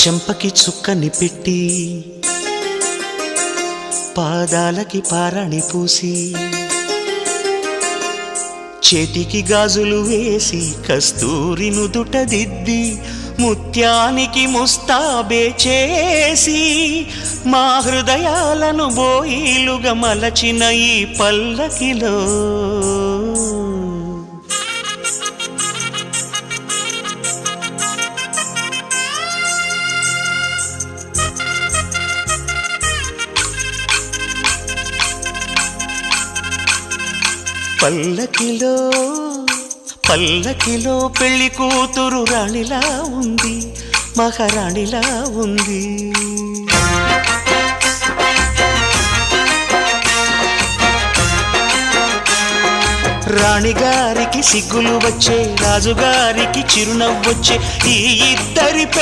చెంపకి చుక్కని పెట్టి పాదాలకి పారాణి పూసి చేతికి గాజులు వేసి కస్తూరి నుదుట దిద్ది ముత్యానికి ముస్తాబే చేసి మా హృదయాలను బోయిలుగా మలచిన ఈ పల్లకిలో పల్లకిలో పల్లకిలో పెళ్లి కూతురు రాణిలా ఉంది, మహారాణిలా ఉంది. రాణిగారికి సిగ్గులు వచ్చే, రాజుగారికి చిరునవ్వొచ్చే, ఈ ఇద్దరి